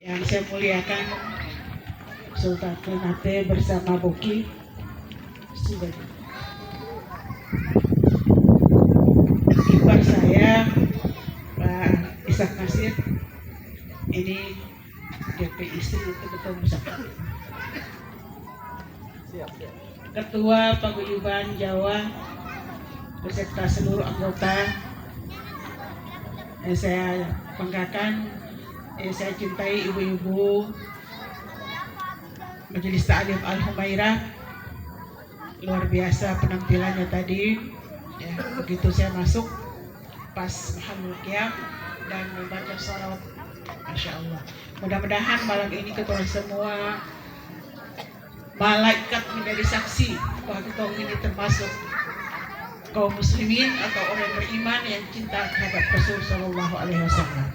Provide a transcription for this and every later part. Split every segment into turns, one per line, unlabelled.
Yang saya muliakan Sultan Ternate bersama Boki sudah ipar saya Pak Ishak Nasir ini DP istri untuk betul bersama Ketua Paguyuban Jawa beserta seluruh anggota saya banggakan, saya cintai ibu-ibu Majelis Ta'lim Al-Humairah. Luar biasa penampilannya tadi ya, begitu saya masuk pas Muhammad Qiyam dan membaca sholawat, Masya Allah. Mudah-mudahan malam ini kita semua malaikat menjadi saksi bahwa kita ini termasuk kaum muslimin atau orang beriman yang cinta terhadap Rasul Shallallahu Alaihi Wasallam.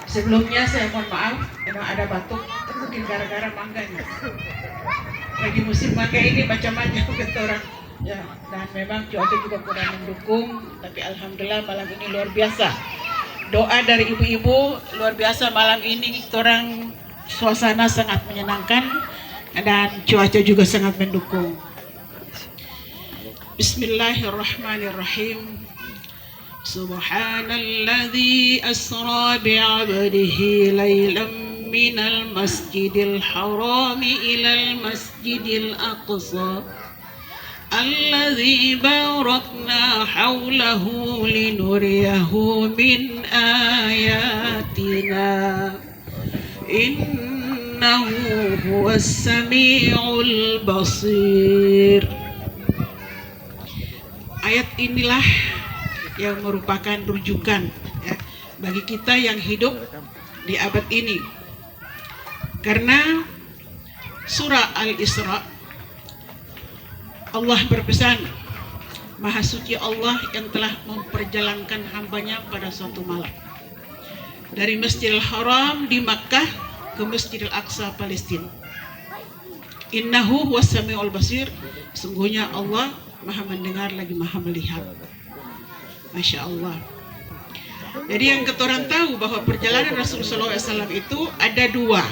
Sebelumnya saya mohon maaf, memang ada batuk, mungkin gara-gara mangganya. Lagi musim mangga ini macam-macam kata orang. Ya, dan memang cuaca juga kurang mendukung, tapi alhamdulillah malam ini luar biasa. Doa dari ibu-ibu luar biasa malam ini, orang suasana sangat menyenangkan dan cuaca juga sangat mendukung. Bismillahirrahmanirrahim. Subhanalladzi asra bi'abdihi laylan minal masjidil harami ilal masjidil aqsa alladzi barakna hawlahu linuriyahu min ayatina innahu huwas sami'ul basir. Ayat inilah yang merupakan rujukan ya, bagi kita yang hidup di abad ini, karena surah Al-Isra Allah berpesan, Maha Suci Allah yang telah memperjalankan hambanya pada suatu malam dari Masjidil Haram di Makkah ke Masjidil Aqsa Palestina. Innahu huwas sami'ul basir, sungguhnya Allah Maha mendengar lagi Maha melihat. Masya Allah. Jadi yang kita orang tahu bahwa perjalanan Rasulullah SAW itu ada dua,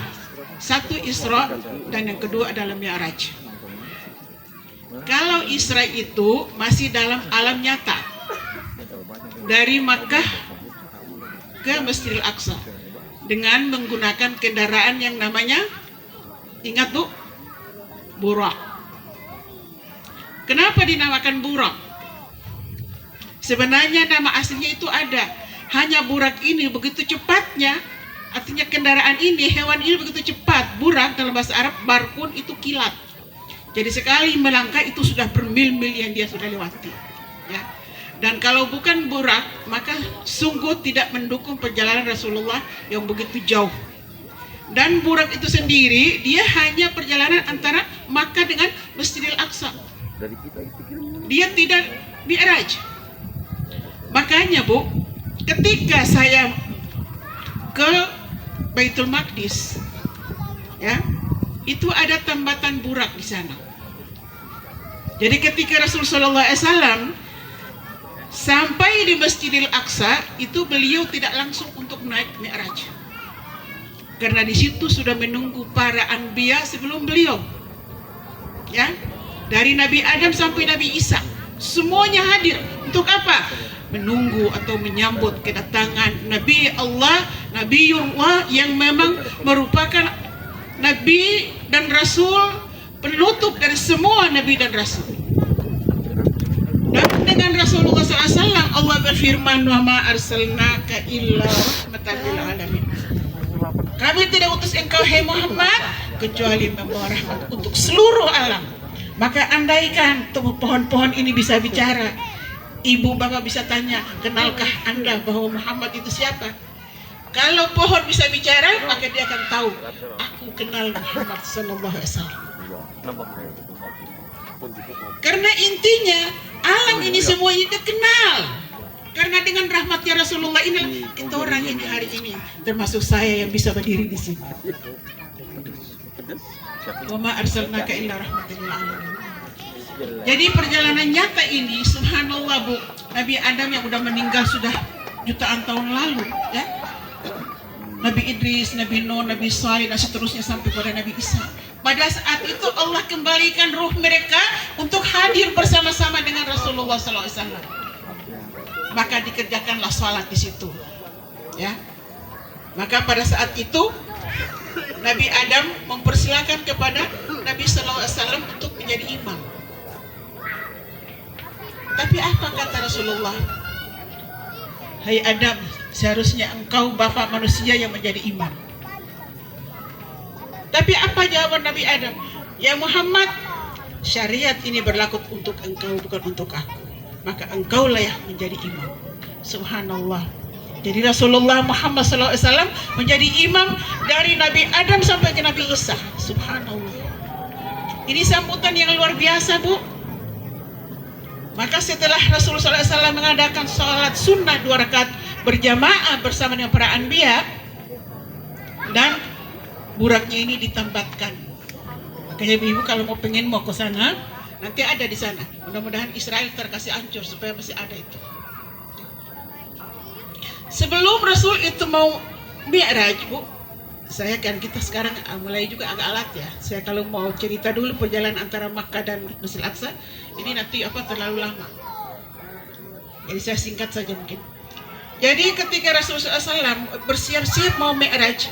satu Isra dan yang kedua adalah Mi'raj. Kalau Isra itu masih dalam alam nyata, dari Makkah ke Masjidil Aqsa dengan menggunakan kendaraan yang namanya, ingat Bu, Burak. Kenapa dinamakan Burak? Sebenarnya nama aslinya itu ada, hanya Burak ini begitu cepatnya, artinya kendaraan ini, hewan ini begitu cepat. Burak dalam bahasa Arab, barkun itu kilat. Jadi sekali melangkah itu sudah bermil-mil yang dia sudah lewati. Ya. Dan kalau bukan Burak, maka sungguh tidak mendukung perjalanan Rasulullah yang begitu jauh. Dan Burak itu sendiri, dia hanya perjalanan antara Makkah dengan Masjidil Aqsa. Dia tidak Mi'raj. Makanya Bu, ketika saya ke Baitul Maqdis, ya, itu ada tambatan Burak di sana. Jadi ketika Rasulullah SAW sampai di Masjidil Aqsa, itu beliau tidak langsung untuk naik Mi'raj, karena di situ sudah menunggu para anbiya sebelum beliau, ya, dari Nabi Adam sampai Nabi Isa, semuanya hadir. Untuk apa? Menunggu atau menyambut kedatangan Nabi Allah, Nabiullah yang memang merupakan Nabi dan Rasul, penutup dari semua Nabi dan Rasul. Dan dengan Rasulullah SAW Allah berfirman, wa ma arsalnaka illa rahmatan lil alamin. Kami tidak utus engkau hai Muhammad kecuali membawa rahmat untuk seluruh alam. Maka andaikan tubuh pohon-pohon ini bisa bicara, ibu bapak bisa tanya, kenalkah anda bahwa Muhammad itu siapa? Kalau pohon bisa bicara, maka dia akan tahu, aku kenal Muhammad Sallallahu Alaihi Wasallam. Karena intinya alam ini semua ini kenal. Karena dengan rahmatnya Rasulullah ini, itu orang ini hari ini, termasuk saya yang bisa berdiri di sini. Wa ma arsalnaka illa rahmatan lil alamin. Jadi perjalanan nyata ini, subhanallah Bu, Nabi Adam yang sudah meninggal sudah jutaan tahun lalu, ya, Nabi Idris, Nabi Nuh, Nabi Salih, dan seterusnya sampai pada Nabi Isa. Pada saat itu Allah kembalikan ruh mereka untuk hadir bersama-sama dengan Rasulullah SAW. Maka dikerjakanlah sholat di situ. Ya. Maka pada saat itu Nabi Adam mempersilakan kepada Nabi SAW untuk menjadi imam. Tapi apa kata Rasulullah? Hai Adam, seharusnya engkau bapak manusia yang menjadi imam. Tapi apa jawaban Nabi Adam? Ya Muhammad, syariat ini berlaku untuk engkau, bukan untuk aku. Maka engkaulah yang menjadi imam. Subhanallah. Jadi Rasulullah Muhammad SAW menjadi imam dari Nabi Adam sampai ke Nabi Isa. Subhanallah. Ini sambutan yang luar biasa, Bu. Maka setelah Rasulullah SAW mengadakan sholat sunnah 2 rakaat berjamaah bersama dengan para anbiya, dan buraknya ini ditambatkan. Makanya ibu kalau mau ke sana, nanti ada di sana. Mudah-mudahan Israel terkasih hancur supaya masih ada itu. Sebelum Rasul itu mau Mi'raj, Bu, kita sekarang mulai juga agak alat ya. Saya kalau mau cerita dulu perjalanan antara Makkah dan Masjidil Aqsa, ini nanti terlalu lama. Jadi saya singkat saja mungkin. Jadi ketika Rasulullah SAW bersiap-siap mau Mi'raj,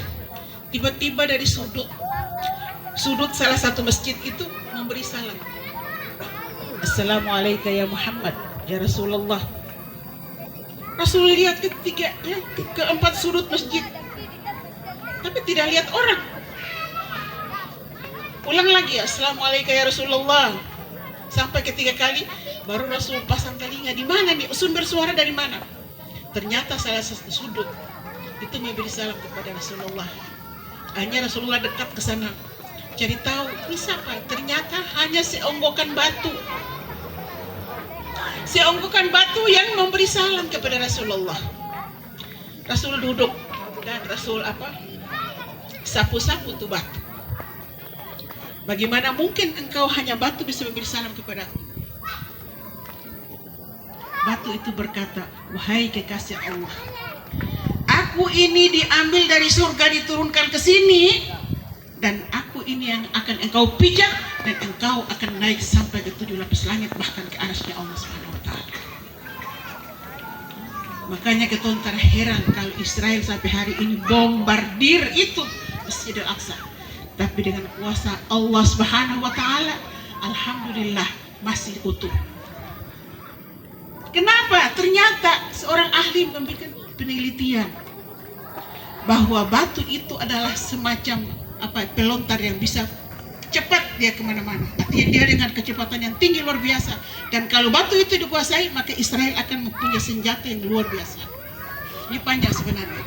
tiba-tiba dari sudut salah satu masjid itu memberi salam. Assalamualaikum ya Muhammad, ya Rasulullah. Rasul lihat keempat sudut masjid, tapi tidak lihat orang. Ulang lagi, Assalamualaikum ya Rasulullah. Sampai ketiga kali, baru Rasul pasang telinga. Di mana nih? Sumber suara dari mana? Ternyata salah satu sudut itu memberi salam kepada Rasulullah. Hanya Rasulullah dekat ke sana, cari tahu ini siapa. Ternyata hanya seonggokan batu. Seonggokan batu yang memberi salam kepada Rasulullah. Rasul duduk dan Rasul sapu-sapu tuh batu. Bagaimana mungkin engkau hanya batu bisa memberi salam kepadaku? Batu itu berkata, wahai kekasih Allah, aku ini diambil dari surga diturunkan ke sini, dan aku ini yang akan engkau pijak, dan engkau akan naik sampai ke 7 lapis langit, bahkan ke arasnya Allah Subhanahu wa Ta'ala. Makanya kita heran kalau Israel sampai hari ini bombardir itu Masjidil Aqsa. Tapi dengan kuasa Allah Subhanahu wa Ta'ala, alhamdulillah masih utuh. Kenapa? Ternyata seorang ahli membuat penelitian bahwa batu itu adalah semacam pelontar yang bisa cepat dia kemana-mana. Artinya dia dengan kecepatan yang tinggi luar biasa. Dan kalau batu itu dikuasai, maka Israel akan mempunyai senjata yang luar biasa. Ini panjang sebenarnya.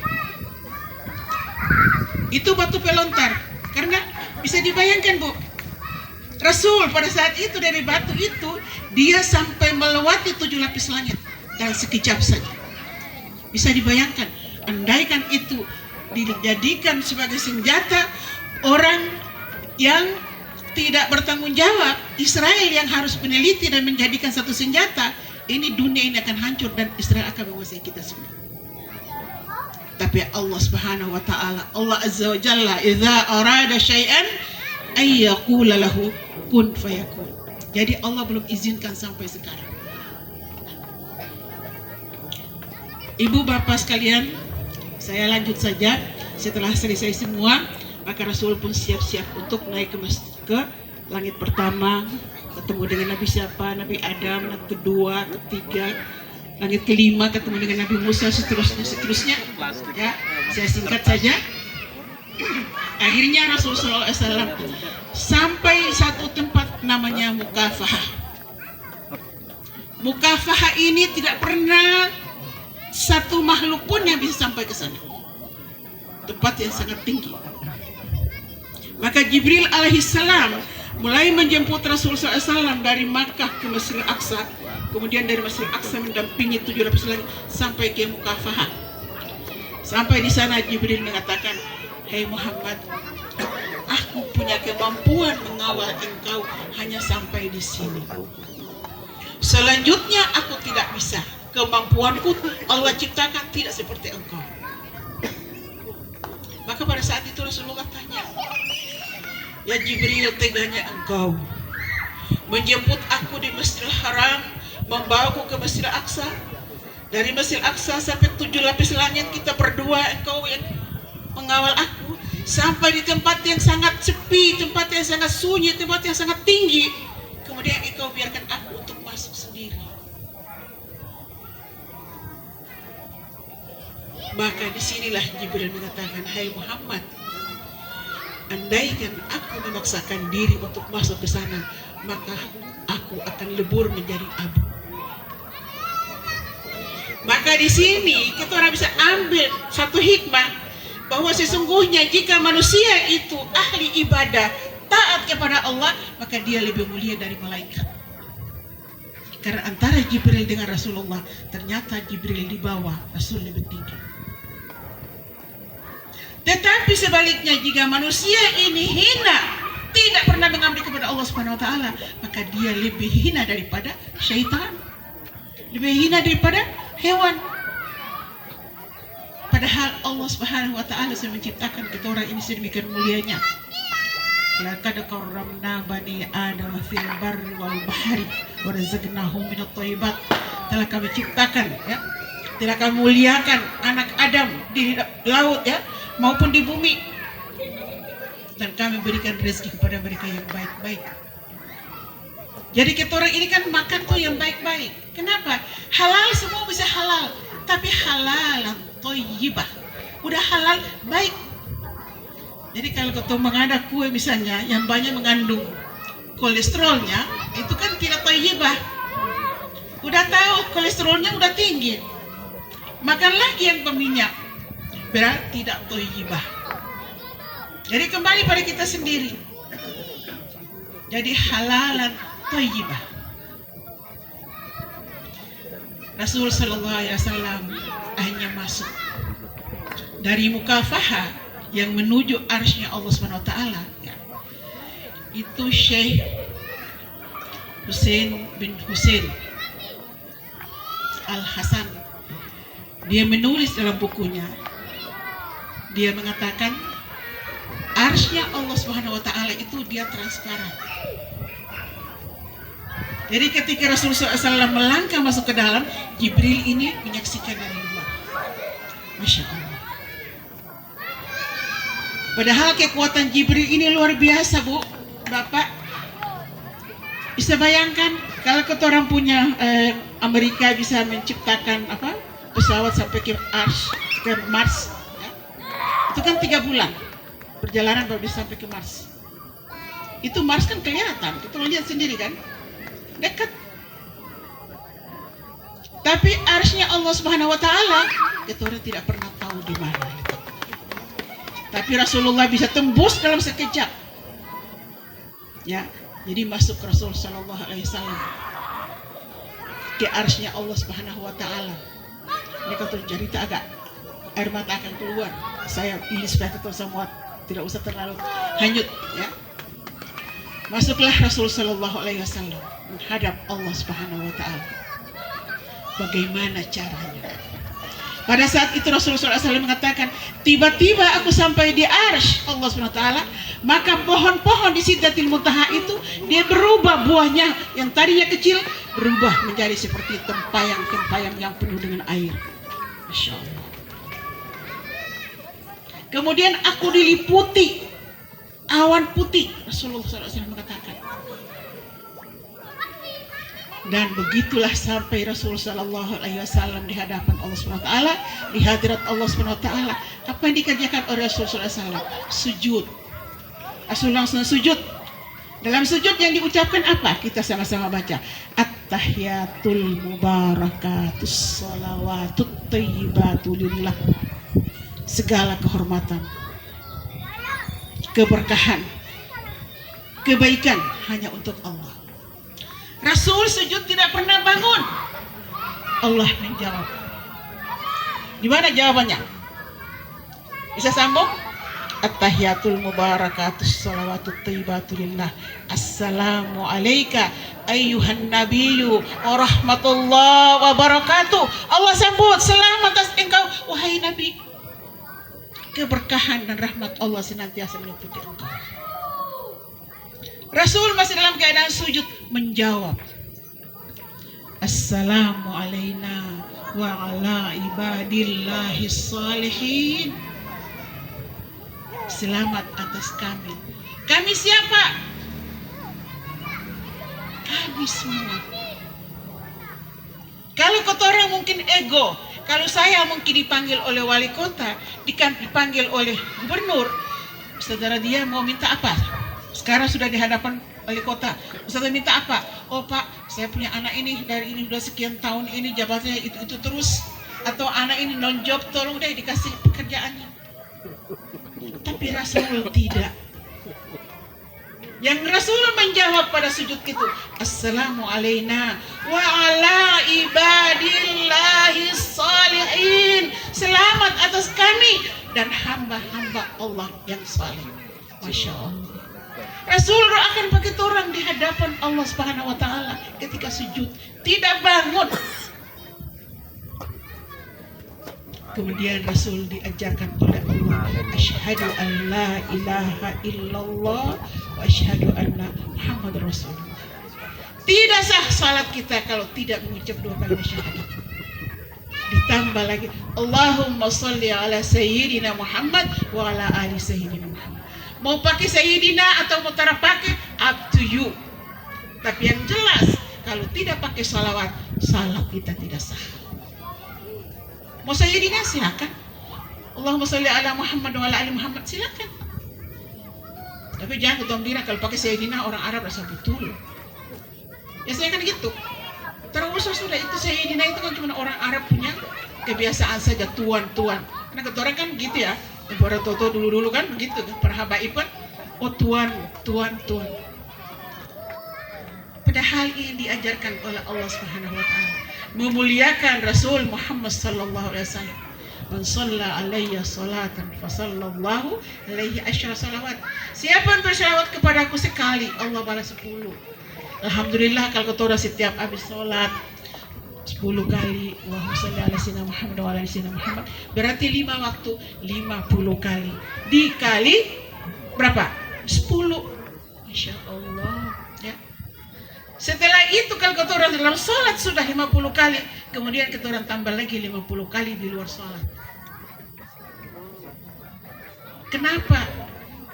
Itu batu pelontar. Karena bisa dibayangkan, Bu, Rasul pada saat itu dari batu itu dia sampai melewati 7 lapis langit dalam sekejap saja. Bisa dibayangkan, andaikan itu dijadikan sebagai senjata orang yang tidak bertanggung jawab, Israel yang harus meneliti dan menjadikan satu senjata, ini dunia ini akan hancur dan Israel akan menguasai kita semua. Tapi Allah Subhanahu wa Ta'ala, Allah Azza wa Jalla, idza arada syai'an ay yaqula lahu kun fayakun. Jadi Allah belum izinkan sampai sekarang. Ibu bapak sekalian, saya lanjut saja. Setelah selesai semua, maka Rasul pun siap-siap untuk naik ke langit pertama, ketemu dengan Nabi siapa? Nabi Adam. Langit kedua, ketiga, langit kelima ketemu dengan Nabi Musa, seterusnya. Ya, saya singkat saja. Akhirnya Rasulullah SAW sampai satu tempat namanya Mukafahah. Mukafahah ini tidak pernah satu makhluk pun yang bisa sampai ke sana. Tempat yang sangat tinggi. Maka Jibril alaihissalam mulai menjemput Rasulullah SAW dari Makkah ke Masjidil Aqsa, kemudian dari Masjidil Aqsa mendampingi 7 lapis langit sampai ke Mukafahah. Sampai di sana Jibril mengatakan, "Hei Muhammad, aku punya kemampuan mengawal engkau hanya sampai di sini. Selanjutnya aku tidak bisa. Kemampuanku Allah ciptakan tidak seperti engkau." Maka pada saat itu Rasulullah tanya, ya Jibril, teganya engkau menjemput aku di Masjidil Haram, membawaku ke Masjidil Aqsa. Dari Masjidil Aqsa sampai 7 lapis langit kita berdua, engkau yang mengawal aku. Sampai di tempat yang sangat sepi, tempat yang sangat sunyi, tempat yang sangat tinggi. Kemudian engkau biarkan aku untuk masuk sendiri. Maka disinilah Jibril mengatakan, hai Muhammad, andaikan aku memaksakan diri untuk masuk ke sana, maka aku akan lebur menjadi abu. Maka di sini kita orang bisa ambil satu hikmah, bahwa sesungguhnya jika manusia itu ahli ibadah, taat kepada Allah, maka dia lebih mulia dari malaikat. Karena antara Jibril dengan Rasulullah, ternyata Jibril di bawah, Rasul lebih tinggi. Tetapi sebaliknya, jika manusia ini hina, tidak pernah mengabdi kepada Allah Subhanahu wa taala, maka dia lebih hina daripada syaitan, lebih hina daripada hewan. Padahal Allah Subhanahu wa taala sudah menciptakan kita orang ini sedemikian mulianya. Laqad karramna bani Adam fil barri wal bahri wa razaqnahum minat thayyibat. Telah kami ciptakan, ya, telah kami muliakan anak Adam di laut, ya, maupun di bumi, dan kami berikan rezeki kepada mereka yang baik-baik. Jadi kita orang ini kan makan tuh yang baik-baik. Kenapa? Halal semua bisa halal, tapi halalan thayyibah. Udah halal baik. Jadi kalau kita mengada kue misalnya yang banyak mengandung kolesterolnya, itu kan tidak thayyibah. Udah tahu kolesterolnya udah tinggi, makan lagi yang berminyak, berarti tidak thayyibah. Jadi kembali pada kita sendiri. Jadi halalan thayyibah. Rasul sallallahu alaihi wasallam akhirnya masuk dari mukafahah yang menuju arsy Allah Subhanahu wa taala, ya. Itu Syekh Husain bin Husain Al-Hasan, dia menulis dalam bukunya, dia mengatakan arsy Allah Subhanahu wa taala itu dia transparan. Jadi ketika Rasulullah SAW melangkah masuk ke dalam, Jibril ini menyaksikan dari luar. Masya Allah. Padahal kekuatan Jibril ini luar biasa, Bu, Bapak. Bisa bayangkan kalau kita orang punya Amerika bisa menciptakan pesawat sampai ke Mars, ya? Itu kan 3 bulan perjalanan baru bisa sampai ke Mars. Itu Mars kan kelihatan, kita lihat sendiri kan, dekat. Tapi arsy-Nya Allah Subhanahu wa taala kita orang tidak pernah tahu di mana. Tapi Rasulullah bisa tembus dalam sekejap. Ya, jadi masuk Rasul sallallahu alaihi wasallam ke arsy-Nya Allah Subhanahu wa taala. Ini kalau cerita agak air mata akan keluar. Saya pilih supaya kita semua tidak usah terlalu hanyut, ya. Masuklah Rasul sallallahu alaihi wasallam menghadap Allah Subhanahu wa taala. Bagaimana caranya? Pada saat itu Rasulullah SAW mengatakan, tiba-tiba aku sampai di arsy Allah SWT, maka pohon-pohon di Sidratil Muntaha itu dia berubah buahnya yang tadinya kecil berubah menjadi seperti tempayan-tempayan yang penuh dengan air. Masya Allah. Kemudian aku diliputi awan putih, Rasulullah SAW mengatakan. Dan begitulah sampai Rasulullah Sallallahu Alaihi Wasallam di hadapan Allah Subhanahu Wa Taala, di hadirat Allah Subhanahu Wa Taala. Apa yang dikerjakan oleh Rasulullah SAW? Sujud. Rasulullah langsung sujud. Dalam sujud yang diucapkan apa? Kita sama-sama baca. At-tahiyatul mubarakatus salawatut thayyibatu lillah. Segala kehormatan, keberkahan, kebaikan hanya untuk Allah. Rasul sujud tidak pernah bangun. Allah menjawab. Gimana jawabannya? Bisa sambung? At-tahiyatul mubarakatus salawatut thayyibatu lillah. Assalamu alayka ayyuhan nabiyyu wa rahmatullahi wa barakatuh. Allah sambut, selamat atas engkau wahai Nabi. keberkahan dan rahmat Allah senantiasa meliputi engkau. Rasul masih dalam keadaan sujud menjawab, Assalamu alaina wa ala ibadillahi salihin. Selamat atas kami. Kami siapa? Kami semua. Kalau kotoran mungkin ego. Kalau saya mungkin dipanggil oleh wali kota, dipanggil oleh gubernur, saudara dia mau minta apa? Sekarang sudah di hadapan wali kota, saudara minta apa? Oh Pak, saya punya anak ini dari ini sudah sekian tahun ini jabatannya itu terus, atau anak ini non job, tolong deh dikasih pekerjaannya. Tapi Rasul tidak. Yang Rasul menjawab pada sujud itu, Assalamu alaina wa ala ibadillahi salihin. Selamat atas kami dan hamba-hamba Allah yang saleh. Masya Allah. Rasul doakan pakai orang di hadapan Allah Subhanahu wa taala ketika sujud, tidak bangun. Kemudian Rasul diajarkan oleh Allah, asyhadu an la ilaha illallah wa asyhadu anna Muhammad Rasulullah. Tidak sah salat kita kalau tidak mengucap dua kalimat syahadat. Ditambah lagi, Allahumma sholli ala sayyidina Muhammad wa ala ali sayyidina Muhammad. Mau pakai sayyidina atau mau tak pakai, up to you. Tapi yang jelas, kalau tidak pakai salawat, salat kita tidak sah. Mau sayyidina silakan. Allahumma sholli ala Muhammad wa ala ali Muhammad silakan. Tapi jangan ketemu dina kalau pakai sayyidina orang Arab rasa betul. Ya saya kan gitu. Terus sudah itu sayyidina itu kan cuma orang Arab punya kebiasaan saja, tuan-tuan. Karena kata orang kan gitu ya. Para toto dulu-dulu kan begitu kan. Para habaib kan, oh tuan. Padahal ini diajarkan oleh Allah Subhanahu wa taala. Memuliakan Rasul Muhammad sallallahu alaihi wasallam. Man shalla alayya salatan fa sallallahu alaihi asyra salawat. Siapa yang bersalawat kepadaku sekali, Allah balas 10. Alhamdulillah kalau kita setiap habis salat 10 kali Allahumma shalli ala sayyidina Muhammad wa ala ali sayyidina Muhammad, berarti 5 waktu 50 kali. Dikali berapa? 10. Masya Allah ya. Setelah itu kalau kita orang dalam sholat sudah 50 kali, kemudian kita orang tambah lagi 50 kali di luar sholat. Kenapa?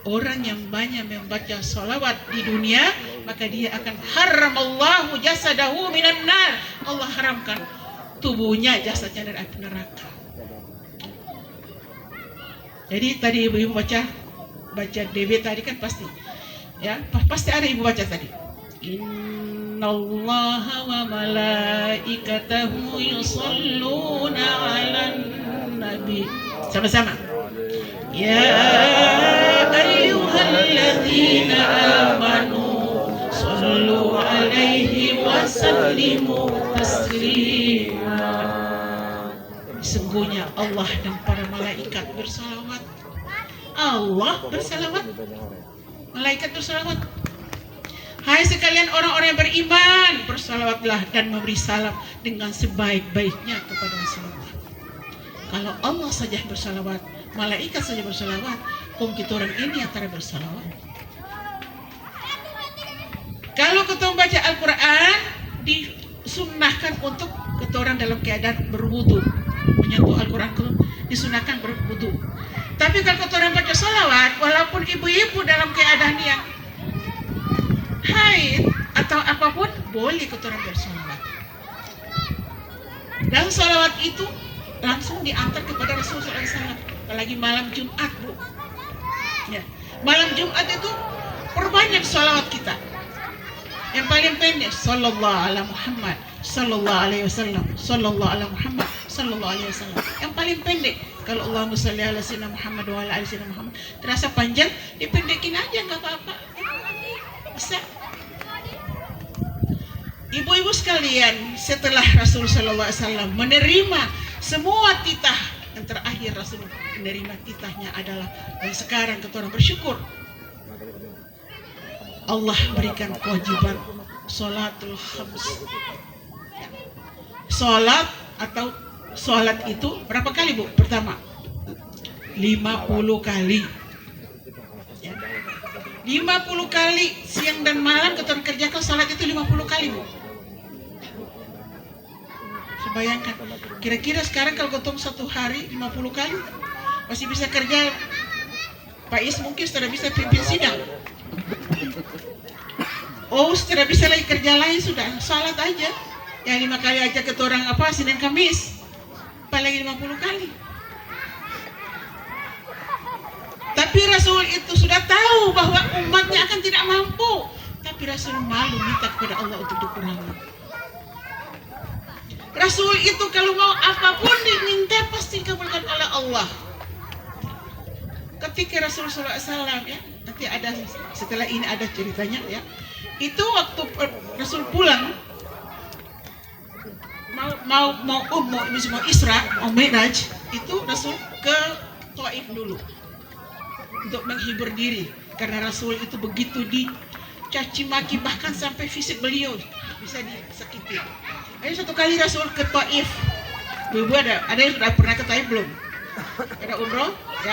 Orang yang banyak membaca sholawat di dunia, maka dia akan haramallahu jasadahu minan nar. Allah haramkan tubuhnya, jasadnya dari api neraka. Jadi tadi ibu-ibu baca DB tadi kan pasti, ya pasti ada ibu baca tadi. Innallaha wa malaikatahu yusalluna 'alan nabi. Sama-sama. Ya ayyuhalladzina amanu sallu 'alaihi wa sallimu taslima. Sesungguhnya Allah dan para malaikat bersalawat. Allah bersalawat, malaikat bersalawat. Hai sekalian orang-orang yang beriman, bersalawatlah dan memberi salam dengan sebaik-baiknya kepada Rasulullah. Kalau Allah saja bersalawat, malaikat saja bersalawat, kok kita orang ini antara bersalawat. Kalau kita membaca Al-Quran, disunnahkan untuk kita orang dalam keadaan berwudu, menyentuh Al-Quran disunnahkan berwudu. Tapi kalau kita orang baca salawat, walaupun ibu-ibu dalam keadaan yang haid atau apapun, boleh kita orang bersalawat. Dan salawat itu langsung diantar kepada Rasulullah SAW. Apalagi malam Jumat, Bu. Ya. Malam Jumat itu perbanyak salawat kita. Yang paling pendek, sallallahu ala Muhammad, sallallahu alaihi wasallam, sallallahu ala Muhammad, sallallahu alaihi wasallam. Yang paling pendek, kalau Allahumma shalli ala sayyidina Muhammad wa ala ali sayyidina Muhammad, terasa panjang, dipendekin aja nggak apa-apa. Bisa. Ibu-ibu sekalian, setelah Rasul sallallahu alaihi wasallam menerima semua titah, yang terakhir Rasul menerima titahnya adalah, dan sekarang kita orang bersyukur, Allah berikan kewajiban sholatul khams. Sholat atau sholat itu berapa kali, Bu? Pertama 50 kali. Ya. 50 kali siang dan malam keton kerjakan salat itu 50 kali, Bu. Bayangkan, kira-kira sekarang kalau ketemu satu hari 50 kali masih bisa kerja. Pak Is mungkin sudah bisa pimpin sidang. Oh, sudah bisa lagi kerja lain sudah. Salat aja yang 5 kali aja ke orang apa Senin Kamis, apalagi 50 kali. Tapi Rasul itu sudah tahu bahwa umatnya akan tidak mampu, tapi Rasul malu minta kepada Allah untuk dikurangi. Rasul itu kalau mau apapun diminta pasti dikabulkan oleh Allah. Ketika Rasul SAW ya, nanti ada setelah ini ada ceritanya ya. Itu waktu Rasul pulang mau Isra, mau Mi'raj, itu Rasul ke Taif dulu untuk menghibur diri karena Rasul itu begitu dicaci maki bahkan sampai fisik beliau bisa disakiti. Ayo satu kali Rasul ke Taif. Ibu ada yang sudah pernah ke Taif belum? Ada umroh ya.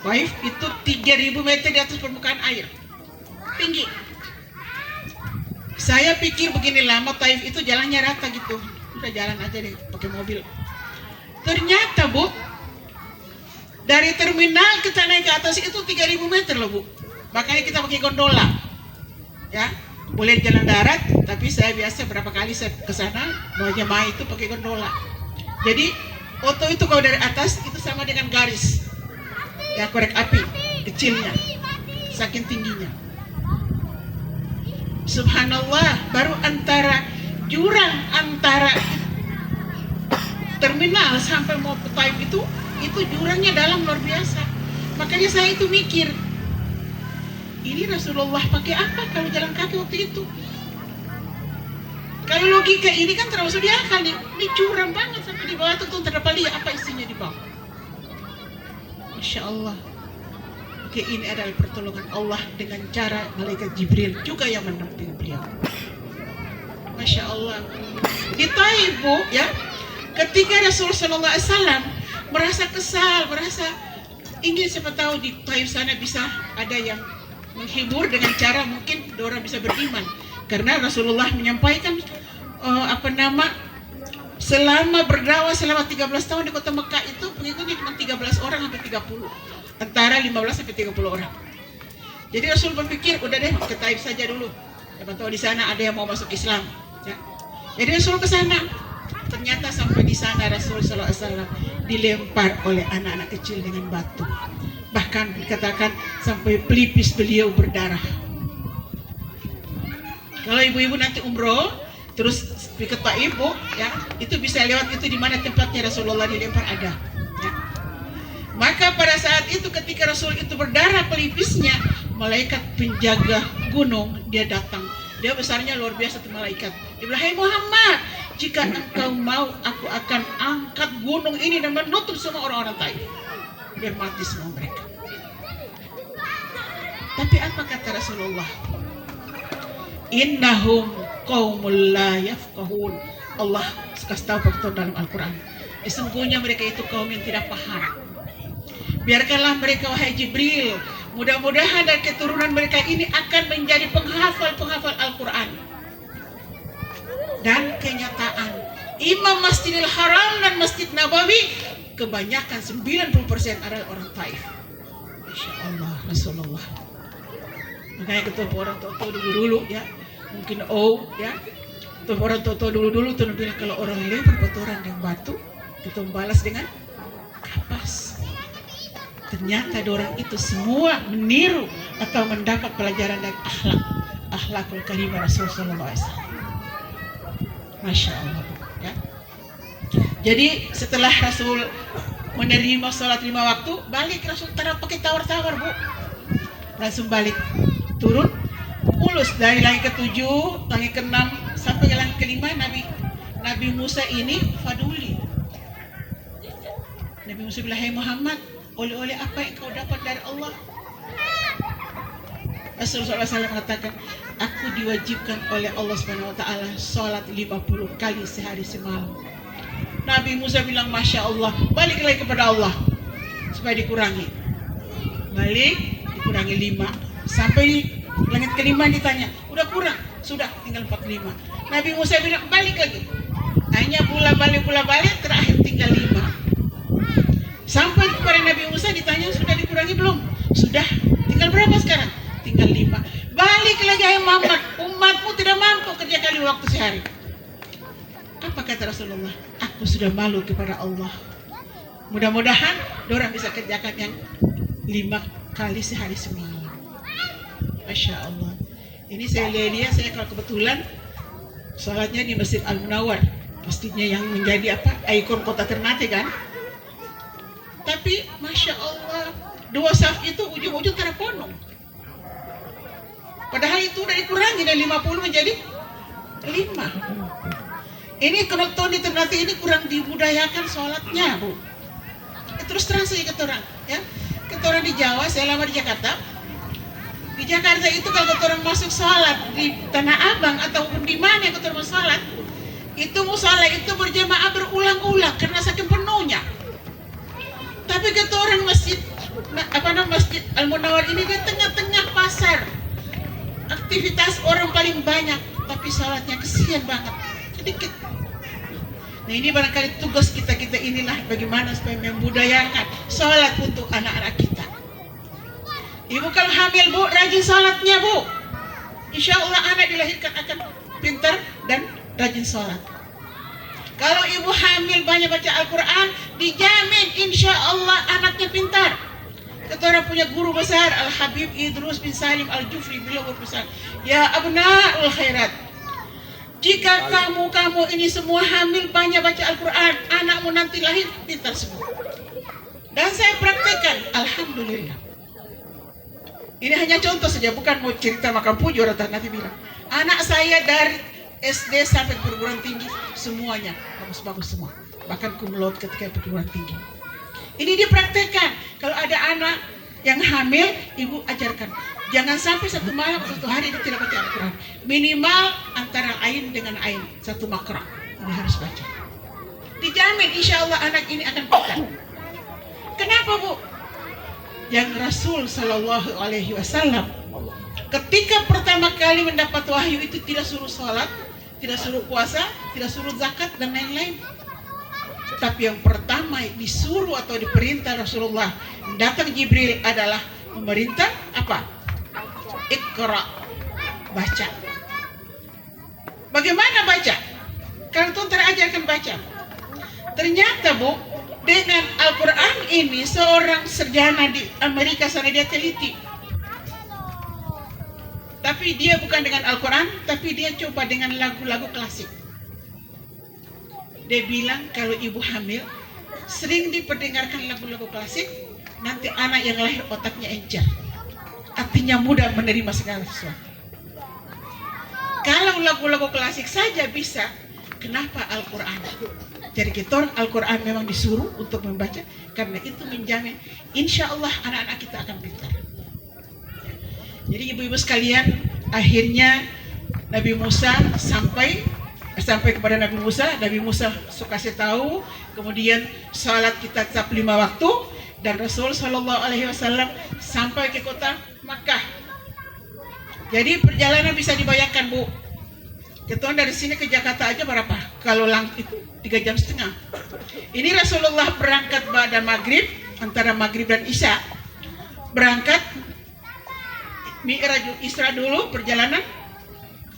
Taif itu 3000 meter di atas permukaan air. Tinggi. Saya pikir begini lama Taif itu jalannya rata gitu. Udah jalan aja deh pakai mobil. Ternyata, Bu, dari terminal kita naik ke atas itu 3000 meter loh, Bu. Makanya kita pakai gondola. Ya. Boleh jalan darat, tapi saya biasa berapa kali saya ke sana bawa jemaah itu pakai gondola. Jadi foto itu kalau dari atas itu sama dengan garis ya, korek api kecilnya saking tingginya. Subhanallah, baru antara jurang antara terminal sampai mau ke Taif itu jurangnya dalam luar biasa. Makanya saya itu mikir, ini Rasulullah pakai apa kalau jalan kaki waktu itu? Kalau logika ini kan terlalu di akal nih. Ini curam banget sampai di bawah itu tuh terdapat lihat apa isinya di bawah. Masya Allah. Oke, ini adalah pertolongan Allah dengan cara malaikat Jibril juga yang mendampingi beliau. Masya Allah. Di Taif, Bu, ya, ketika Rasulullah SAW merasa kesal, merasa ingin siapa tahu di Taif sana bisa ada yang menghibur dengan cara mungkin orang bisa beriman, karena Rasulullah menyampaikan selama berdakwah selama 13 tahun di kota Mekah itu pengikutnya cuma 13 orang sampai 30, antara 15 sampai 30 orang. Jadi Rasul berpikir udah deh ke Taif saja dulu, siapa tahu di sana ada yang mau masuk Islam ya. Jadi Rasul ke sana. Ternyata sampai di sana Rasul SAW dilempar oleh anak-anak kecil dengan batu. Bahkan dikatakan sampai pelipis beliau berdarah. Kalau ibu-ibu nanti umroh terus ke Taif, Bu, ya, itu bisa lewat itu di mana tempatnya Rasulullah dilempar ada. Ya. Maka pada saat itu ketika Rasul itu berdarah pelipisnya, malaikat penjaga gunung dia datang. Dia besarnya luar biasa tuh malaikat. Dia bilang, "Hai Muhammad, jika engkau mau, aku akan angkat gunung ini dan menutup semua orang-orang Taif biar mati semua mereka." Tapi apa kata Rasulullah? Innahum qaumul la yafqahun. Allah kasih tahu faktor dalam Al-Quran. Sesungguhnya mereka itu kaum yang tidak paham. Biarkanlah mereka, wahai Jibril, mudah-mudahan dari keturunan mereka ini akan menjadi penghafal Al-Quran. Dan kenyataan Imam Masjidil Haram dan Masjid Nabawi kebanyakan 90% adalah orang Taif. Masya Allah, Rasulullah. Makanya ketemu orang tua dulu ya, mungkin ya, ketemu orang tua dulu tuh bilang kalau orang lempar kotoran dengan batu, kita balas dengan kapas. Ternyata orang itu semua meniru atau mendapat pelajaran dari akhlakul karimah Rasulullah SAW. Masya Allah ya. Jadi setelah Rasul menerima sholat 5 waktu, balik Rasul pakai tawar-tawar, Bu. Langsung balik, turun, mulus dari langit ke-7, langit ke-6 sampai ke langit ke-5. Nabi Musa ini faduli. Nabi Musa bilang, "Hai Muhammad, oleh-oleh apa yang kau dapat dari Allah?" Rasulullah SAW mengatakan, "Aku diwajibkan oleh Allah Subhanahu Wa Taala sholat 50 kali sehari semalam." Nabi Musa bilang, "Masya Allah," balik lagi kepada Allah. supaya dikurangi. Balik, dikurangi 5. Sampai di langit kelima ditanya, udah kurang? Sudah, tinggal 45. Nabi Musa bilang, balik lagi. Hanya pula balik, terakhir tinggal 5. Sampai kepada Nabi Musa ditanya, sudah dikurangi belum? Sudah, tinggal berapa sekarang? Tinggal 5. Balik lagi, hai Muhammad, umatmu tidak mampu kerja kali waktu sehari. Apa kata Rasulullah? Aku sudah malu kepada Allah. Mudah-mudahan dorang bisa kerjakan yang 5 kali sehari semalam. Masya Allah. Ini saya lihat, saya kalau kebetulan sholatnya di Masjid Al-Munawwar, pastinya yang menjadi ikon kota Ternate kan. Tapi Masya Allah, 2 saf itu ujung-ujung terpenuh. Padahal itu udah dikurangi dari 50 menjadi 5. Ini penonton di Ternate ini kurang dibudayakan sholatnya, Bu. Terus terang saja kata orang, ya. Kata orang di Jawa, saya lama di Jakarta. Di Jakarta itu kalau kata orang masuk sholat di Tanah Abang ataupun di mana kata orang sholat, itu musola itu berjamaah berulang-ulang karena saking penuhnya. Tapi kata orang masjid Al-Munawwar ini di tengah-tengah pasar, aktivitas orang paling banyak, tapi sholatnya kesian banget, sedikit. Nah ini barangkali tugas kita inilah bagaimana supaya membudayakan sholat untuk anak-anak kita. Ibu kalau hamil, Bu, rajin sholatnya, Bu. Insya Allah anak dilahirkan akan pintar dan rajin sholat. Kalau ibu hamil banyak baca Al-Quran, dijamin insya Allah anaknya pintar. Kata orang punya guru besar, Al-Habib Idrus bin Salim Al-Jufri, beliau berpesan, ya abna'ul khairat, jika kamu ini semua hamil banyak baca Al-Quran, anakmu nanti lahir pintar semua. Dan saya praktekkan, alhamdulillah. Ini hanya contoh saja, bukan mau cerita makan puji orang nanti bilang. Anak saya dari SD sampai perguruan tinggi semuanya bagus-bagus semua. Bahkan cum laude ketika perguruan tinggi. Ini dipraktekkan. Kalau ada anak yang hamil, ibu ajarkan. Jangan sampai satu malam atau satu hari dia tidak baca Al-Quran. Minimal antara ain dengan ain, satu makra. Ini harus baca. Dijamin insya Allah anak ini akan pintar. Kenapa, Bu? Yang Rasul Sallallahu Alaihi Wasallam ketika pertama kali mendapat wahyu itu tidak suruh sholat, tidak suruh puasa, tidak suruh zakat dan lain-lain. Tapi yang pertama disuruh atau diperintah Rasulullah datang Jibril adalah memerintah apa? Iqra, baca. Bagaimana baca? Karena Tuhan terajarkan baca. Ternyata, Bu, dengan Al-Quran ini seorang sarjana di Amerika sana dia teliti. Tapi dia bukan dengan Al-Quran, tapi dia coba dengan lagu-lagu klasik. Dia bilang kalau ibu hamil sering diperdengarkan lagu-lagu klasik, nanti anak yang lahir otaknya encer. Artinya mudah menerima segala sesuatu. Kalau lagu-lagu klasik saja bisa, kenapa Al-Quran? Jadi kita Al-Quran memang disuruh untuk membaca, karena itu menjamin insya Allah anak-anak kita akan pintar. Jadi ibu-ibu sekalian, akhirnya Nabi Musa sampai kepada Nabi Musa suka kasih tahu, kemudian salat kita tetap 5 waktu, dan Rasul Shallallahu Alaihi Wasallam sampai ke kota Makkah. Jadi perjalanan bisa dibayangkan, Bu. Kita dari sini ke Jakarta aja berapa? Kalau itu 3,5 jam. Ini Rasulullah berangkat pada maghrib, antara maghrib dan isya. Berangkat Mi'raj Isra dulu perjalanan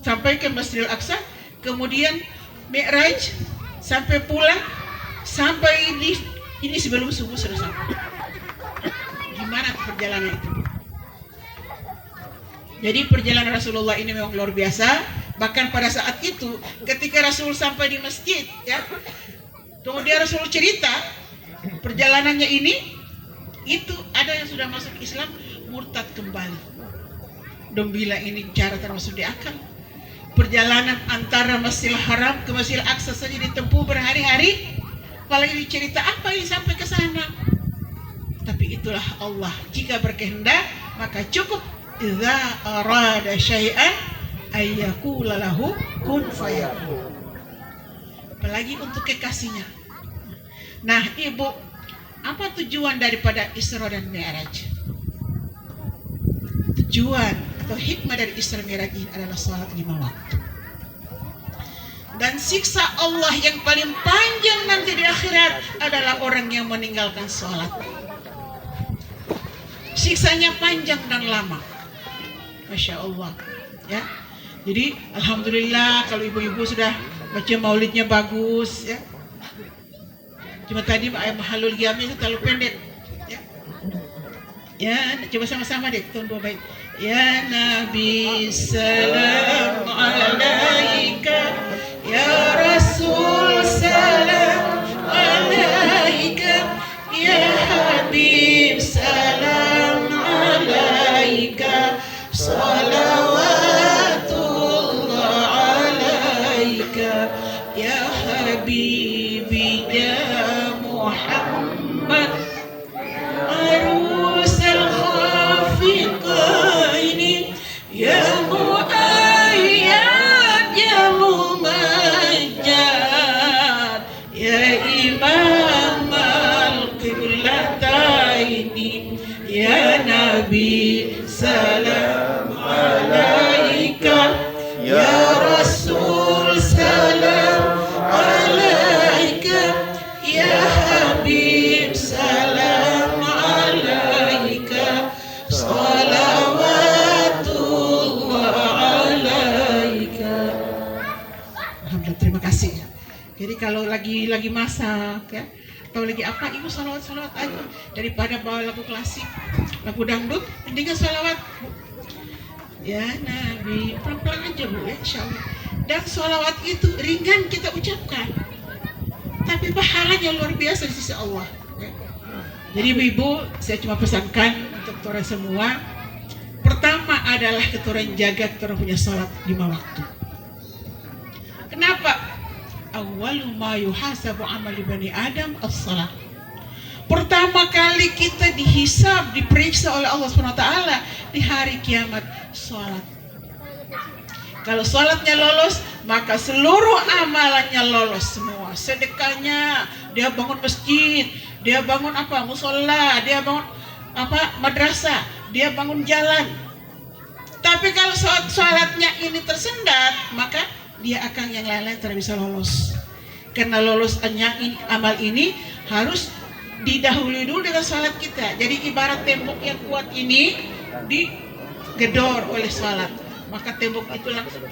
sampai ke Masjidil Aqsa, kemudian Mi'raj sampai pulang, sampai ini sebelum subuh sudah sampai. Gimana perjalanan itu? Jadi perjalanan Rasulullah ini memang luar biasa. Bahkan pada saat itu ketika Rasul sampai di masjid, ya, kemudian Rasul cerita perjalanannya ini, itu ada yang sudah masuk Islam murtad kembali. Dong bilang ini cara termasuk di akal. Perjalanan antara Masjidil Haram ke Masjidil Aqsa saja ditempuh berhari-hari, apalagi dicerita apa yang sampai ke sana. Tapi itulah Allah, jika berkehendak maka cukup. Idza arada syai'an ayyaqula lahu kun fayakun. Apalagi untuk kekasihnya. Nah, ibu, Apa tujuan daripada Isra dan Mi'raj? Tujuan atau hikmah dari Isra Mi'raj ini adalah salat 5 waktu. Dan siksa Allah yang paling panjang nanti di akhirat adalah orang yang meninggalkan salat. Siksanya panjang dan lama. Masya Allah, ya. Jadi alhamdulillah kalau ibu-ibu sudah baca maulidnya bagus, ya. Cuma tadi mahalul qiyamnya itu terlalu pendek, ya. Ya, coba sama-sama deh tahun 2 bait. Ya Nabi salam alaika, ya Rasul salam alaika, ya Habib salam alaika, salawatullah alaika, ya Habibi ya Muhammad arus al-khafiqaini, ya mu'ayyad ya mumajjad, ya imam al-qiblataini, ya Nabi salam alaika, ya Rasul salam alaika, ya Habib salam alaika, salawatullah alaika. Alhamdulillah, terima kasih. Jadi kalau lagi masak, ya, atau lagi apa, ibu salawat aja daripada bawa lagu klasik, lagu dangdut, mendingan salawat. Ya Nabi, pelan-pelan aja bu, ya insya Allah. Dan salawat itu ringan kita ucapkan, tapi pahalanya luar biasa di sisi Allah, ya. Jadi ibu-ibu, saya cuma pesankan untuk kita semua. Pertama adalah kita jaga, kita punya salat 5 waktu. Kenapa? Awwalu ma yuhasabu amali bani Adam as-salat. Pertama kali kita dihisab, diperiksa oleh Allah SWT di hari kiamat, salat. Kalau salatnya lolos, maka seluruh amalannya lolos semua. Sedekahnya, dia bangun masjid, dia bangun apa, musola, dia bangun apa, madrasah, dia bangun jalan. Tapi kalau salatnya ini tersendat, maka dia akan yang lain-lain tidak bisa lolos. Karena lolosnya amal ini harus didahului dulu dengan salat kita. Jadi ibarat tembok yang kuat ini digedor oleh salat, maka tembok itu langsung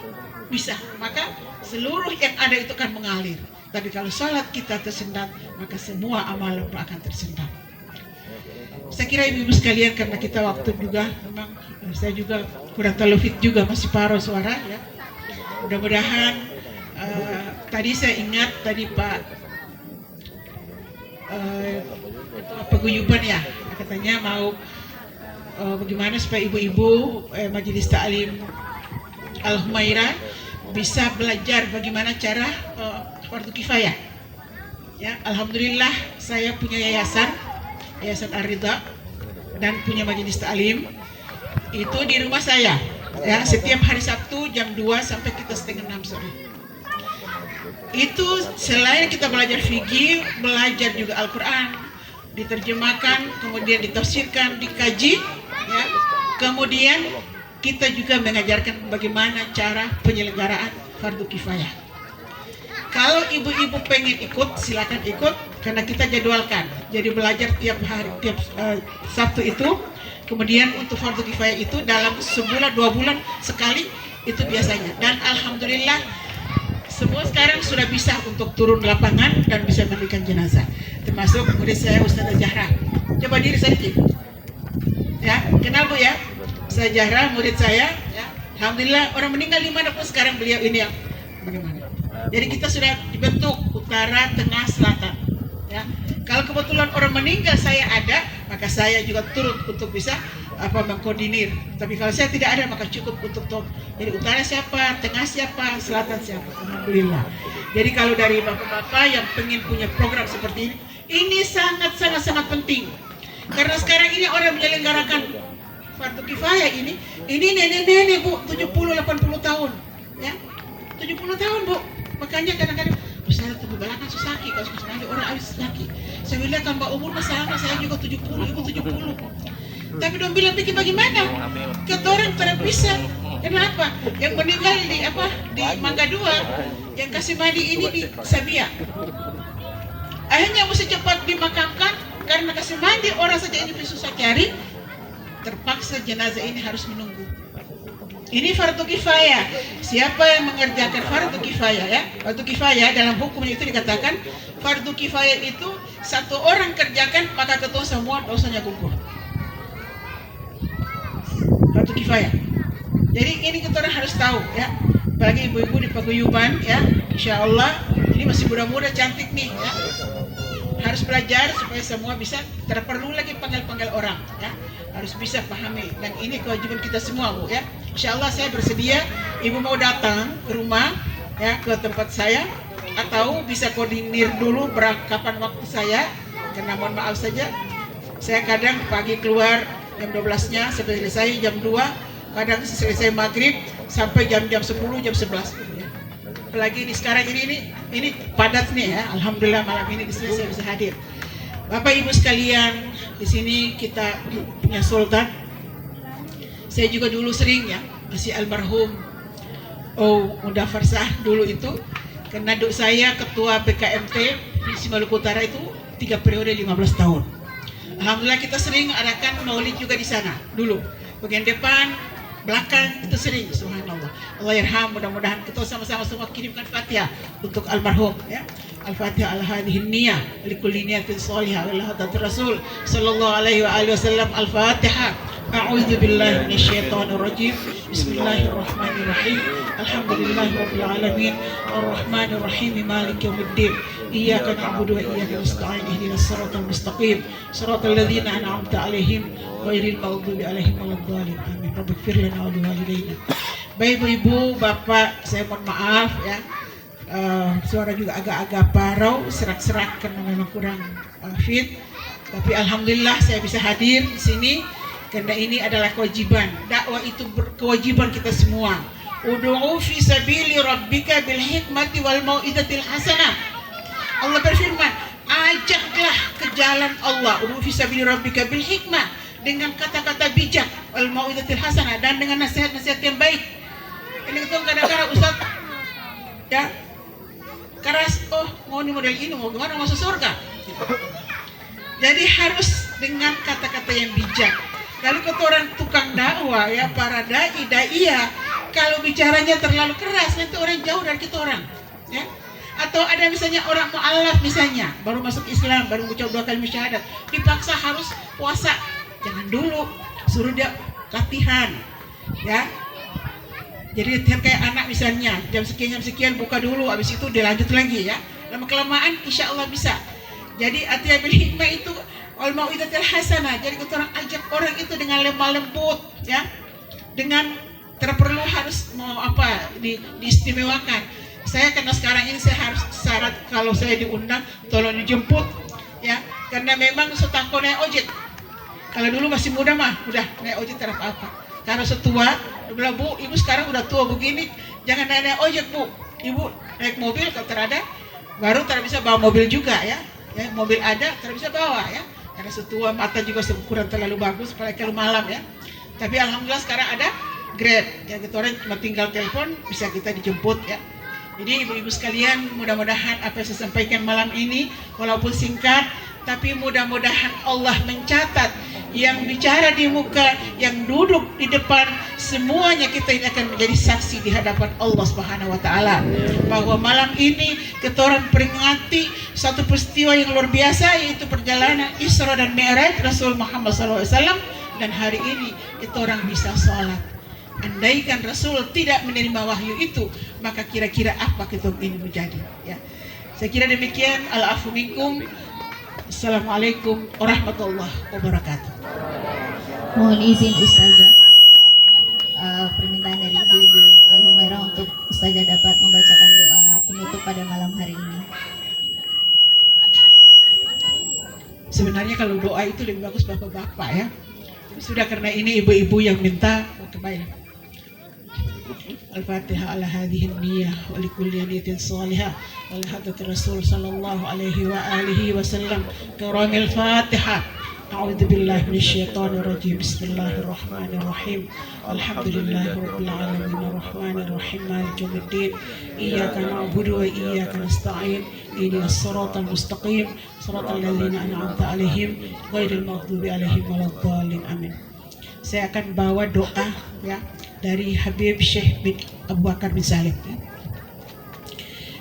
bisa, maka seluruh yang ada itu akan mengalir. Tapi kalau salat kita tersendat, maka semua amalan akan tersendat. Saya kira ibu-ibu sekalian, karena kita waktu juga memang saya juga kurang terlalu fit juga, masih paruh suara, ya. Mudah-mudahan tadi saya ingat tadi Pak paguyuban, ya, katanya mau bagaimana supaya ibu-ibu Majelis Ta'lim Al-Humairah bisa belajar bagaimana cara fardu kifayah. Ya, alhamdulillah saya punya yayasan Ar-Ridha dan punya Majelis Ta'lim itu di rumah saya. Ya, setiap hari Sabtu jam 2 sampai kita setengah 6 sore. Itu selain kita belajar fikih, belajar juga Al-Quran, diterjemahkan, kemudian ditafsirkan, dikaji, ya. Kemudian kita juga mengajarkan bagaimana cara penyelenggaraan fardu kifayah. Kalau ibu-ibu pengen ikut, silakan ikut, karena kita jadwalkan. Jadi belajar tiap hari, tiap Sabtu itu. Kemudian untuk fardu kifayah itu dalam sebulan 2 bulan sekali itu biasanya. Dan alhamdulillah semua sekarang sudah bisa untuk turun lapangan dan bisa mandikan jenazah. Termasuk murid saya Ustazah Zahra. Coba diri sedikit. Ya, kenal Bu ya? Ustazah Zahra murid saya, ya. Alhamdulillah orang meninggal di mana pun sekarang beliau ini yang bagaimana. Jadi kita sudah dibentuk utara, tengah, selatan. Ya. Kalau kebetulan orang meninggal saya ada, maka saya juga turut untuk bisa mengkoordinir. Tapi kalau saya tidak ada, maka cukup untuk jadi utara siapa, tengah siapa, selatan siapa. Alhamdulillah. Jadi kalau dari bapak-bapak yang pengen punya program seperti ini sangat penting. Karena sekarang ini orang menyelenggarakan fardu kifayah ini nenek-nenek Bu, 70-80 tahun, ya. 70 tahun Bu. Makanya kadang-kadang saya tubuh belakang susaki, kalau sekali orang habis susaki. Saya bilang tambah umur sama, saya juga 70, ibu 70. Tapi dong bilang pikir bagaimana? Kata orang tidak bisa. Kenapa? Yang meninggal di Mangga 2, yang kasih mandi ini di Sabia. Akhirnya mesti cepat dimakamkan karena kasih mandi orang saja ini susah cari. Terpaksa jenazah ini harus menunggu. Ini fardu kifayah. Siapa yang mengerjakan fardu kifayah ya? Fardu kifayah dalam hukumnya itu dikatakan fardu kifayah itu satu orang kerjakan maka ketemu semua dosanya gugur. Fardu kifayah. Jadi ini kita orang harus tahu ya. Apalagi ibu-ibu di paguyuban ya. Insya Allah ini masih muda-muda cantik nih ya. Harus belajar supaya semua bisa, tidak perlu lagi panggil-panggil orang ya. Harus bisa pahami dan ini kewajiban kita semua Bu ya. Insya Allah saya bersedia, ibu mau datang ke rumah ya, ke tempat saya atau bisa koordinir dulu kapan waktu saya, karena mohon maaf saja saya kadang pagi keluar jam 12-nya sampai selesai jam 2, kadang selesai maghrib sampai jam-jam 10, jam 11 ya. Apalagi di sekarang ini padat nih ya. Alhamdulillah malam ini di sini saya bisa hadir. Bapak Ibu sekalian, di sini kita punya sultan. Saya juga dulu sering ya, masih almarhum Mudafar Sah dulu itu, karena saya ketua BKMT di Maluku Utara itu 3 periode 15 tahun. Alhamdulillah kita sering adakan maulid juga di sana dulu. Bagian depan, belakang itu sering, subhanallah. Allah yarham, mudah-mudahan kita sama-sama semua kirimkan Fatihah untuk almarhum ya. Al-Fatihah ala hadhihi niyah likulli niyatin shalihah wa hadat Rasul sallallahu alaihi wa alihi wasallam. Al-Fatihah. A'udzu billahi minasyaitonir rajim. Bismillahirrahmanirrahim. Alhamdulillahirabbil alamin. Arrahmanir rahim. Maliki yaumiddin. Iyyaka na'budu wa iyyaka nasta'in. Ihdinas siratal mustaqim. Siratal ladzina an'amta 'alaihim ghairil maghdubi 'alaihim waladdallin. Amin. Rabbighfir lana wa liwalidayna. Baik ibu-ibu, bapak, saya mohon maaf ya. Suara juga agak-agak parau, serak-serak karena memang kurang fit. Tapi alhamdulillah saya bisa hadir di sini karena ini adalah kewajiban. Dakwah itu kewajiban kita semua. Ud'u fi sabili rabbika bil hikmati wal mau'izatil hasanah. Allah berfirman, ajaklah ke jalan Allah. Ud'u fi sabili rabbika bil hikmah, dengan kata-kata bijak, wal mau'izatil hasanah, dan dengan nasihat-nasihat yang baik. Ini itu kadang-kadang Ustaz ya keras, mau nih model ini, mau gimana, masuk surga. Jadi harus dengan kata-kata yang bijak. Lalu kata orang tukang dakwah ya, para dai-daiyah, kalau bicaranya terlalu keras nanti orang jauh dari kita orang ya. Atau ada misalnya orang mu'alaf misalnya baru masuk Islam, baru ucap 2 kali syahadat, dipaksa harus puasa. Jangan dulu, suruh dia latihan ya. Jadi kayak anak misalnya jam sekian buka dulu, habis itu dilanjut lagi ya. Lama kelamaan insya Allah bisa. Jadi atiya bil hikmah itu wal mau'izatil hasanah. Jadi kita orang ajak orang itu dengan lemah lembut ya. Dengan terperlu harus mau diistimewakan. Saya karena sekarang ini saya harus syarat kalau saya diundang tolong dijemput ya. Karena memang setangko naik ojek. Kalau dulu masih muda mah udah naik ojek tidak apa-apa. Karena setua, dia bilang, Bu, ibu sekarang udah tua begini, jangan naik ojek Bu. Ibu naik mobil kalau terada, baru tidak bisa bawa mobil juga ya. Mobil ada, tidak bisa bawa ya. Karena setua, mata juga kurang terlalu bagus, apalagi kalau malam ya. Tapi alhamdulillah sekarang ada Grab. Ya, kita orang cuma tinggal telepon, bisa kita dijemput ya. Jadi ibu-ibu sekalian, mudah-mudahan apa yang saya sampaikan malam ini, walaupun singkat, tapi mudah-mudahan Allah mencatat yang bicara di muka, yang duduk di depan, semuanya kita ini akan menjadi saksi di hadapan Allah Subhanahu wa taala bahwa malam ini kita orang peringati satu peristiwa yang luar biasa, yaitu perjalanan Isra dan Mi'raj Rasul Muhammad SAW. Dan hari ini kita orang bisa sholat. Andaikan Rasul tidak menerima wahyu itu, maka kira-kira apa kita ini menjadi ya. Saya kira demikian. Al-afu minkum. Assalamualaikum warahmatullahi wabarakatuh.
Mohon izin Ustazah, permintaan dari Ibu Al-Humairah untuk Ustazah dapat membacakan doa penutup pada malam hari ini.
Sebenarnya kalau doa itu lebih bagus bapak-bapak ya. Sudah karena ini ibu-ibu yang minta, kembali. الفاتحة على هذه النية ولكل نية صالحة ولحضرة الرسول صلى الله عليه وآله وسلم. كرام الفاتحة. أعوذ بالله من الشيطان الرجيم. بسم الله الرحمن الرحيم. الحمد لله رب العالمين الرحمن الرحيم مالك يوم الدين. إياك نعبد وإياك نستعين. اهدنا الصراط المستقيم صراط الذين أنعمت عليهم غير المغضوب عليهم ولا الضالين. Amin. Saya akan bawa doa ya dari Habib Syekh bin Abu Bakar bin Salim.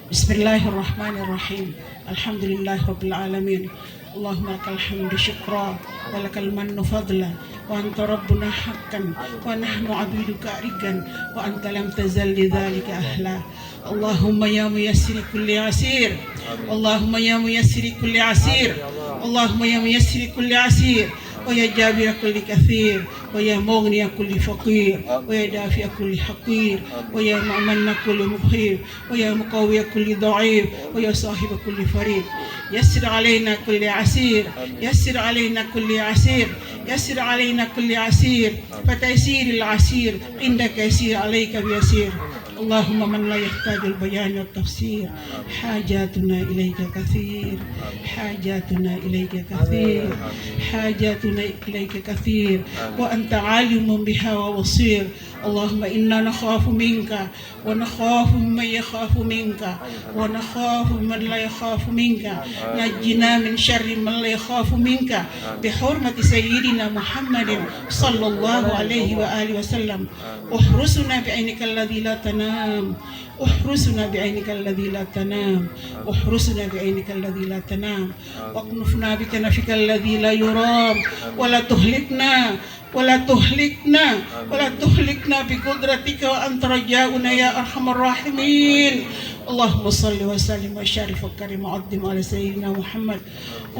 Bismillahirrahmanirrahim. Alhamdulillahirabbil alamin. Allahumma lakal hamdu syukra wa lakal mannu fadla wa anta rabbuna haqqan wa nahnu abiduka rigan wa anta lam tazal lidzalika ahla. Allahumma ya muyassir kulli asir. Allahumma ya muyassir kulli asir. Allahumma ya muyassir kulli asir. ويا جابر كل كثير ويا مغني كل فقير ويا دافع كل حقير ويا مؤمن كل مخير ويا مقوي كل ضعيف ويا صاحب كل فريد. يسر علينا كل عسير. يسر علينا كل عسير. يسر علينا كل عسير. فتيسير العسير عندك يسير عليك بيسير. اللهم من لا يحتاج البيان والتفسير حاجاتنا إليك كثير. حاجاتنا إليك كثير. حاجاتنا إليك كثير وأنت عالم بها وبصير. اللهم إنا نخاف منك ونخاف من يخاف منك ونخاف من لا يخاف منك. نجنا من شر من لا يخاف منك بحرمة سيدنا محمد صلى الله عليه وآله وسلم. احرسنا بعينك الذي لا تنام. احرسنا بعينك الذي لا تنام. احرسنا بعينك الذي لا تنام. واكنفنا بكنفك الذي لا يرام. ولا تهلكنا ولا تهلكنا ولا تهلكنا بقدرتك وأنت رجاؤنا يا أرحم الراحمين. اللهم صل وسلم وشرف وكرم وعظم على سيدنا محمد.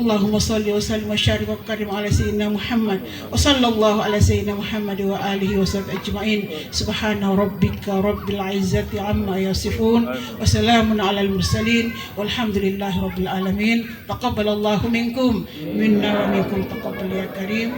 اللهم صل وسلم وشرف وكرم على سيدنا محمد وصلى الله على سيدنا محمد وآله وصحبه أجمعين. سبحان ربك رب العزة عما يصفون وسلام على المرسلين والحمد لله رب العالمين. تقبل الله منكم منا ومنكم تقبل يا كريم.